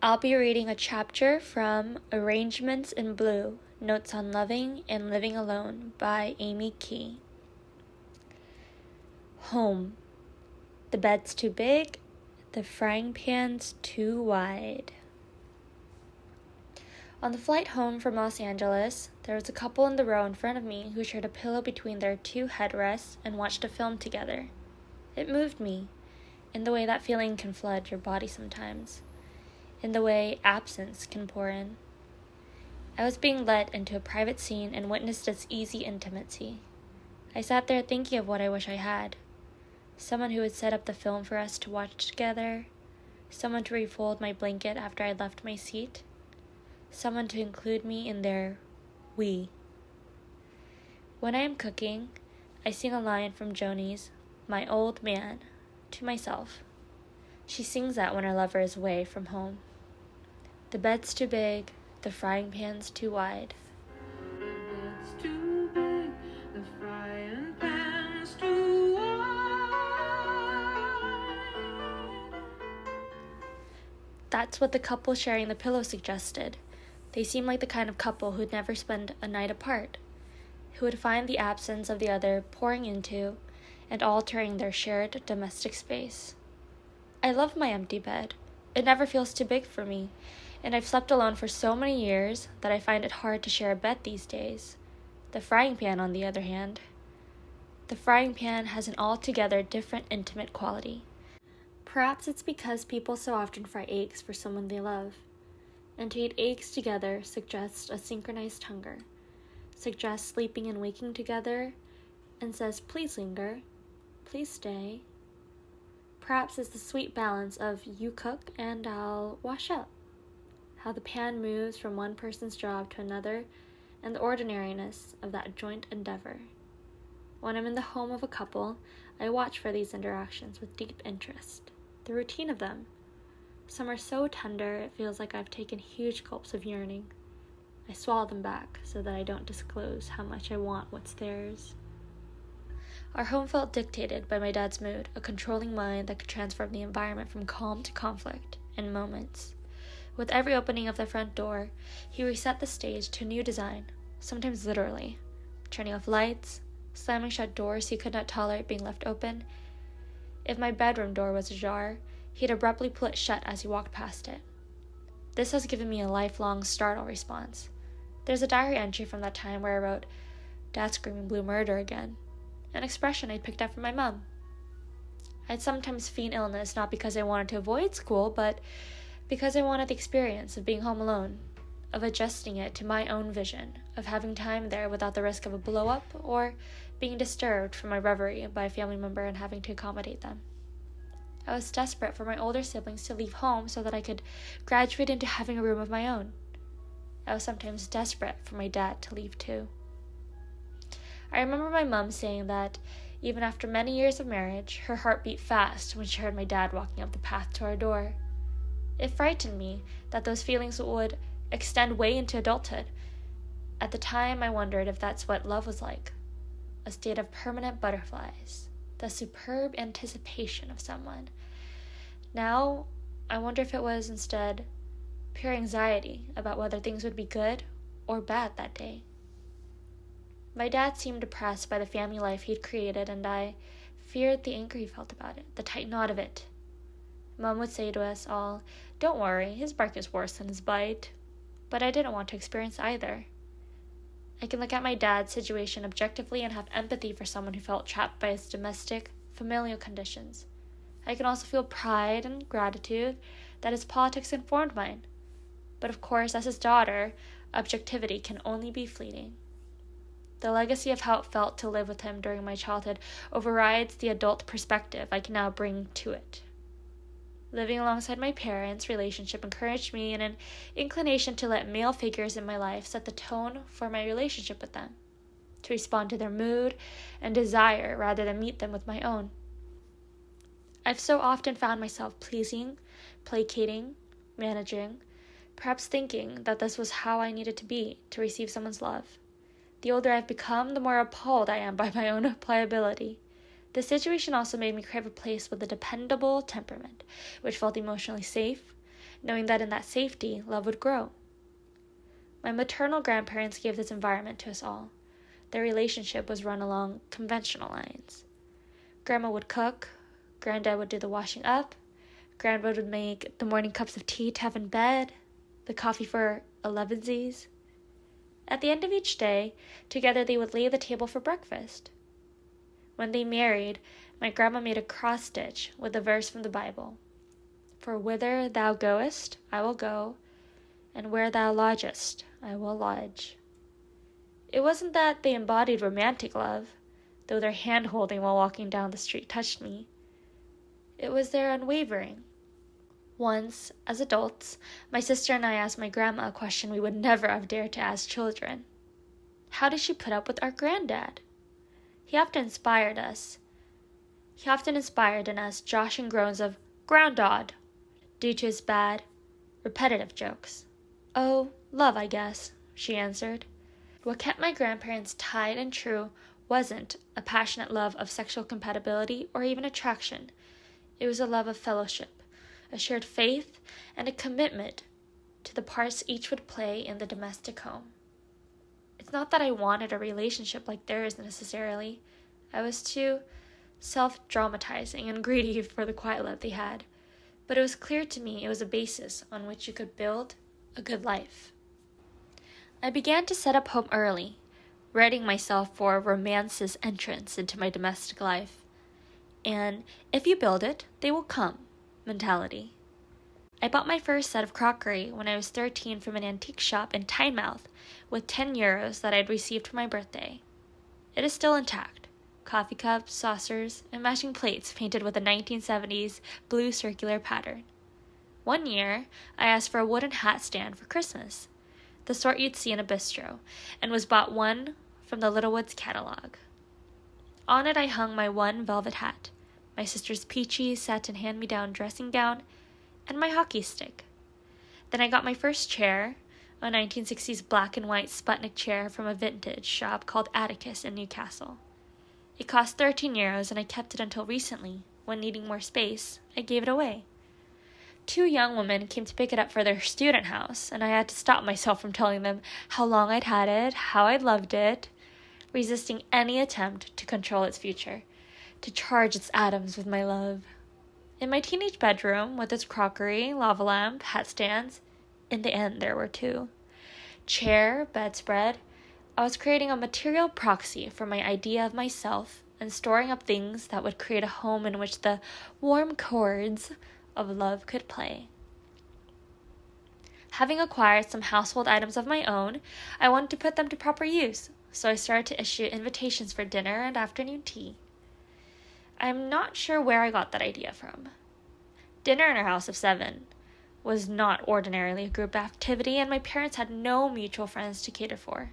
I'll be reading a chapter from Arrangements in Blue, Notes on Loving and Living Alone by Amy Key. Home. The bed's too big, the frying pan's too wide. On the flight home from Los Angeles, there was a couple in the row in front of me who shared a pillow between their two headrests and watched a film together. It moved me, in the way that feeling can flood your body sometimes, in the way absence can pour in. I was being led into a private scene and witnessed its easy intimacy. I sat there thinking of what I wish I had. Someone who would set up the film for us to watch together, someone to refold my blanket after I left my seat, someone to include me in their we. When I am cooking, I sing a line from Joni's My Old Man to myself. She sings that when her lover is away from home. The bed's too big, the frying pan's too wide. The bed's too big, the frying pan's too wide. That's what the couple sharing the pillow suggested. They seemed like the kind of couple who'd never spend a night apart, who would find the absence of the other pouring into and altering their shared domestic space. I love my empty bed. It never feels too big for me, and I've slept alone for so many years that I find it hard to share a bed these days. The frying pan, on the other hand. The frying pan has an altogether different intimate quality. Perhaps it's because people so often fry eggs for someone they love. And to eat eggs together suggests a synchronized hunger, suggests sleeping and waking together, and says, please linger, please stay. Perhaps it's the sweet balance of you cook and I'll wash up. How the pan moves from one person's job to another, and the ordinariness of that joint endeavor. When I'm in the home of a couple, I watch for these interactions with deep interest, the routine of them. Some are so tender, it feels like I've taken huge gulps of yearning. I swallow them back so that I don't disclose how much I want what's theirs. Our home felt dictated by my dad's mood, a controlling mind that could transform the environment from calm to conflict in moments. With every opening of the front door, he reset the stage to a new design, sometimes literally, turning off lights, slamming shut doors he could not tolerate being left open. If my bedroom door was ajar, he'd abruptly pull it shut as he walked past it. This has given me a lifelong startle response. There's a diary entry from that time where I wrote, "Dad screaming blue murder again," an expression I'd picked up from my mom. I'd sometimes feign illness not because I wanted to avoid school, but because I wanted the experience of being home alone, of adjusting it to my own vision, of having time there without the risk of a blow-up or being disturbed from my reverie by a family member and having to accommodate them. I was desperate for my older siblings to leave home so that I could graduate into having a room of my own. I was sometimes desperate for my dad to leave too. I remember my mom saying that, even after many years of marriage, her heart beat fast when she heard my dad walking up the path to our door. It frightened me that those feelings would extend way into adulthood. At the time, I wondered if that's what love was like, a state of permanent butterflies, the superb anticipation of someone. Now, I wonder if it was instead pure anxiety about whether things would be good or bad that day. My dad seemed depressed by the family life he'd created, and I feared the anger he felt about it, the tight knot of it. Mom would say to us all, "Don't worry, his bark is worse than his bite." But I didn't want to experience either. I can look at my dad's situation objectively and have empathy for someone who felt trapped by his domestic, familial conditions. I can also feel pride and gratitude that his politics informed mine. But of course, as his daughter, objectivity can only be fleeting. The legacy of how it felt to live with him during my childhood overrides the adult perspective I can now bring to it. Living alongside my parents' relationship encouraged me in an inclination to let male figures in my life set the tone for my relationship with them, to respond to their mood and desire rather than meet them with my own. I've so often found myself pleasing, placating, managing, perhaps thinking that this was how I needed to be to receive someone's love. The older I've become, the more appalled I am by my own pliability. The situation also made me crave a place with a dependable temperament, which felt emotionally safe, knowing that in that safety, love would grow. My maternal grandparents gave this environment to us all. Their relationship was run along conventional lines. Grandma would cook, Granddad would do the washing up, Grandpa would make the morning cups of tea to have in bed, the coffee for elevensies. At the end of each day, together they would lay the table for breakfast. When they married, my grandma made a cross stitch with a verse from the Bible. For whither thou goest, I will go, and where thou lodgest, I will lodge. It wasn't that they embodied romantic love, though their hand-holding while walking down the street touched me. It was their unwavering. Once, as adults, my sister and I asked my grandma a question we would never have dared to ask children. How did she put up with our granddad? He often inspired in us joshing groans of "Groundod," due to his bad, repetitive jokes. "Oh, love, I guess," she answered. What kept my grandparents tied and true wasn't a passionate love of sexual compatibility or even attraction. It was a love of fellowship, a shared faith, and a commitment to the parts each would play in the domestic home. It's not that I wanted a relationship like theirs necessarily. I was too self-dramatizing and greedy for the quiet love they had. But it was clear to me it was a basis on which you could build a good life. I began to set up home early, readying myself for romance's entrance into my domestic life. And if you build it, they will come mentality. I bought my first set of crockery when I was 13 from an antique shop in Tynemouth with €10 that I'd received for my birthday. It is still intact. Coffee cups, saucers, and matching plates painted with a 1970s blue circular pattern. One year, I asked for a wooden hat stand for Christmas, the sort you'd see in a bistro, and was bought one from the Littlewoods catalog. On it I hung my one velvet hat, my sister's peachy satin hand-me-down dressing gown, and my hockey stick. Then I got my first chair, a 1960s black and white Sputnik chair from a vintage shop called Atticus in Newcastle. It cost €13 and I kept it until recently, when needing more space, I gave it away. 2 young women came to pick it up for their student house, and I had to stop myself from telling them how long I'd had it, how I'd loved it, resisting any attempt to control its future, to charge its atoms with my love. In my teenage bedroom, with its crockery, lava lamp, hat stands, in the end there were 2, chair, bedspread, I was creating a material proxy for my idea of myself and storing up things that would create a home in which the warm chords of love could play. Having acquired some household items of my own, I wanted to put them to proper use, so I started to issue invitations for dinner and afternoon tea. I'm not sure where I got that idea from. Dinner in our house of 7 was not ordinarily a group activity, and my parents had no mutual friends to cater for.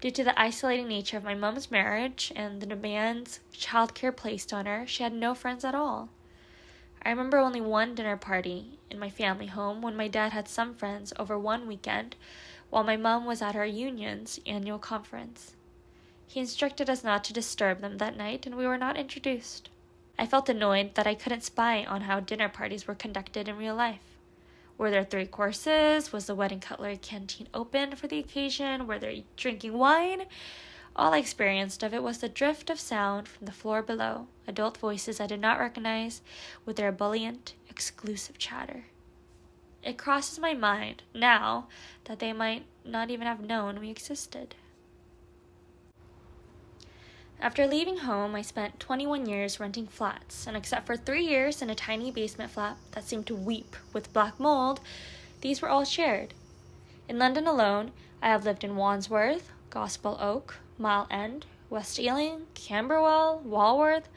Due to the isolating nature of my mom's marriage and the demands childcare placed on her, she had no friends at all. I remember only one dinner party in my family home when my dad had some friends over one weekend while my mom was at our union's annual conference. He instructed us not to disturb them that night, and we were not introduced. I felt annoyed that I couldn't spy on how dinner parties were conducted in real life. Were there 3 courses? Was the wedding cutlery canteen open for the occasion? Were they drinking wine? All I experienced of it was the drift of sound from the floor below, adult voices I did not recognize with their ebullient, exclusive chatter. It crosses my mind now that they might not even have known we existed. After leaving home, I spent 21 years renting flats, and except for 3 years in a tiny basement flat that seemed to weep with black mold, these were all shared. In London alone, I have lived in Wandsworth, Gospel Oak, Mile End, West Ealing, Camberwell, Walworth,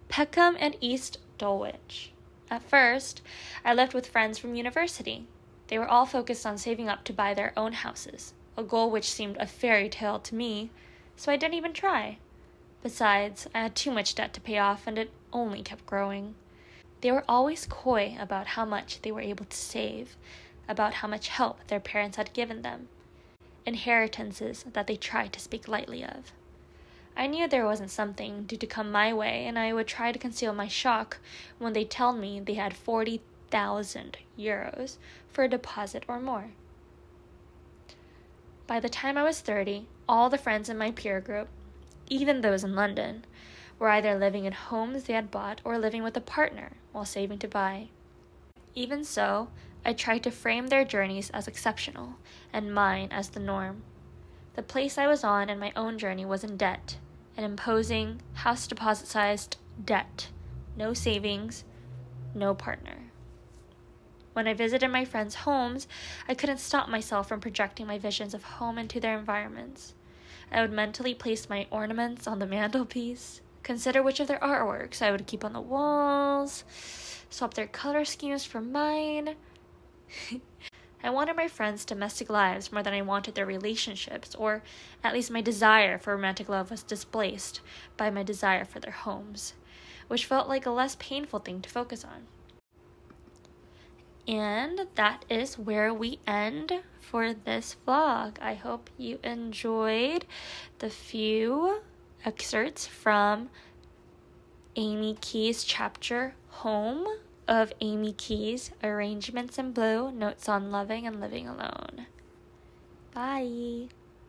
Peckham, and East Dulwich. At first, I lived with friends from university. They were all focused on saving up to buy their own houses, a goal which seemed a fairy tale to me, so I didn't even try. Besides, I had too much debt to pay off, and it only kept growing. They were always coy about how much they were able to save, about how much help their parents had given them, inheritances that they tried to speak lightly of. I knew there wasn't something due to come my way, and I would try to conceal my shock when they told me they had 1,000 euros for a deposit or more. By the time I was 30, all the friends in my peer group, even those in London, were either living in homes they had bought or living with a partner while saving to buy. Even so, I tried to frame their journeys as exceptional and mine as the norm. The place I was on in my own journey was in debt, an imposing, house deposit-sized debt, no savings, no partner. When I visited my friends' homes, I couldn't stop myself from projecting my visions of home into their environments. I would mentally place my ornaments on the mantelpiece, consider which of their artworks I would keep on the walls, swap their color schemes for mine. I wanted my friends' domestic lives more than I wanted their relationships, or at least my desire for romantic love was displaced by my desire for their homes, which felt like a less painful thing to focus on. And that is where we end for this vlog. I hope you enjoyed the few excerpts from Amy Key's chapter Home of Amy Key's Arrangements in Blue, Notes on Loving and Living Alone. Bye!